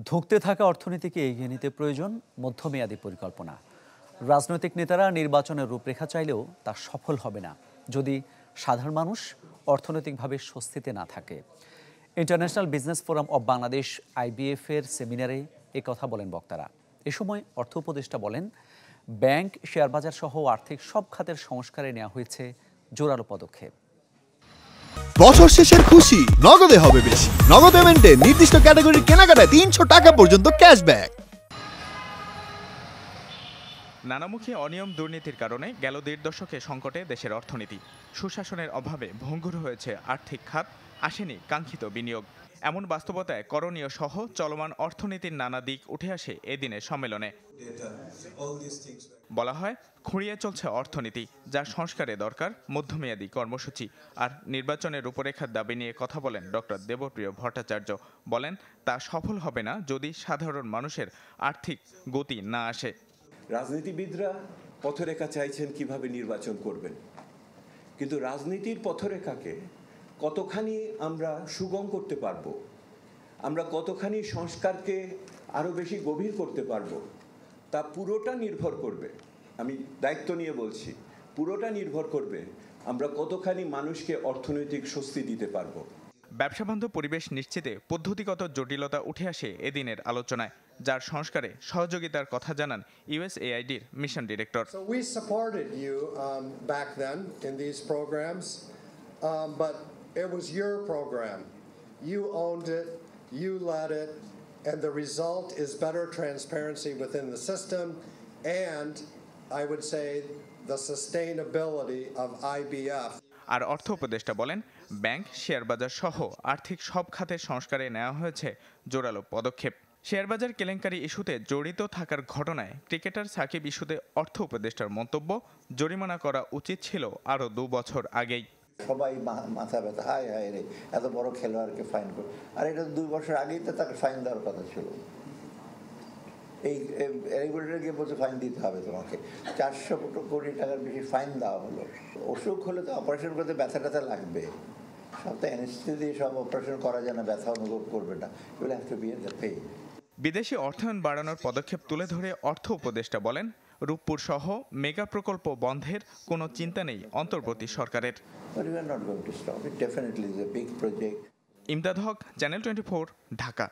ধুঁকতে থাকা অর্থনীতিকে এগিয়ে নিতে প্রয়োজন মধ্যমেয়াদী পরিকল্পনা। রাজনৈতিক নেতারা নির্বাচনের রূপরেখা চাইলেও তা সফল হবে না যদি সাধারণ মানুষ অর্থনৈতিকভাবে স্বস্তিতে না থাকে। International business forum of Bangladesh IBF এর সেমিনারে কথা বলেন বক্তারা। এ সময় অর্থ উপদেষ্টা বলেন, ব্যাংক, শেয়ারবাজার সহ আর্থিক সব খাতের সংস্কারে নেওয়া হয়েছে জোরালো পদক্ষেপ। বছর শেষের খুশি নগদে হবে বেশি। নগদ পেমেন্টে নির্দিষ্ট ক্যাটাগরির কেনাকাটায় 300 টাকা পর্যন্ত ক্যাশব্যাক। নানামুখী অনিয়ম দুর্নীতির কারণে গেল 1.5 দশকে সংকটে দেশের অর্থনীতি। সুশাসনের অভাবে ভঙ্গুর হয়েছে আর্থিক খাত, আসেনি কাঙ্ক্ষিত বিনিয়োগ। এমন বাস্তবতায় করণীয় সহ চলমান অর্থনীতির নানা দিক উঠে আসে এদিনের সম্মেলনে। বলা হয়, খুঁড়িয়ে চলছে অর্থনীতি, যা সংস্কারে দরকার মধ্যমেয়াদী কর্মসূচি। আর নির্বাচনের রূপরেখার দাবি নিয়ে কথা বলেন ডক্টর দেবপ্রিয় ভট্টাচার্য। বলেন, তা সফল হবে না যদি সাধারণ মানুষের আর্থিক গতি না আসে। রাজনীতিবিদরা পথরেখা চাইছেন কিভাবে নির্বাচন করবেন, কিন্তু রাজনীতির পথরেখাকে কতখানি আমরা সুগম করতে পারবো, আমরা কতখানি সংস্কারকে আরো বেশি গভীর করতে পারবো, তা পুরোটা নির্ভর করবে, আমি দায়িত্ব নিয়ে বলছি, পুরোটা নির্ভর করবে আমরা কতখানি মানুষকে অর্থনৈতিক স্বস্তি দিতে পারবো। ব্যবসাবান্ধব পরিবেশ নিশ্চিতে পদ্ধতিগত জটিলতা উঠে আসে এদিনের আলোচনায়, যার সংস্কারে সহযোগিতার কথা জানান USAIDর mission director. So we supported you back then in these programs, but it was your program. You owned it, you led it, and the result is better transparency within the system and I would say the sustainability of IBF. আর অর্থ উপদেষ্টা বলেন, bank, শেয়ারবাজার সহ আর্থিক সব খাতের সংস্কারে নেওয়া হয়েছে জোরালো পদক্ষেপ। শেয়ারবাজার কেলেঙ্কারি ইস্যুতে জড়িত থাকার ঘটনায় ক্রিকেটার সাকিব ইস্যুতে অর্থ উপদেষ্টার মন্তব্য, জরিমানা করা উচিত ছিল আরও 2 বছর আগেই। সবাই মাথা ব্যথা, হায় হায় রে, এত বড় খেলোয়াড়কে ফাইন করে, আর এটা 2 বছর আগেই তো তাকে ফাইন দেওয়ার কথা ছিল। এই রেগুলেটর গিয়ে বলতে ফাইন দিতে হবে তোমাকে, 400 কোটি টাকার বেশি ফাইন দেওয়া হলো। অসুখ হলে তো অপারেশন করতে ব্যথা ট্যাথা লাগবে, সব তো অ্যানেস্থেসিয়া দিয়ে সব অপারেশন করা যায় না, ব্যথা অনুভব করবে না। You have to be in the pain. বিদেশি অর্থায়ন বাড়ানোর পদক্ষেপ তুলে ধরে অর্থ উপদেষ্টা বলেন, রূপপুর সহ মেগা প্রকল্প বন্ধের কোনো চিন্তা নেই অন্তর্বর্তী সরকারের। ইমদাদ হক, চ্যানেল 24, ঢাকা।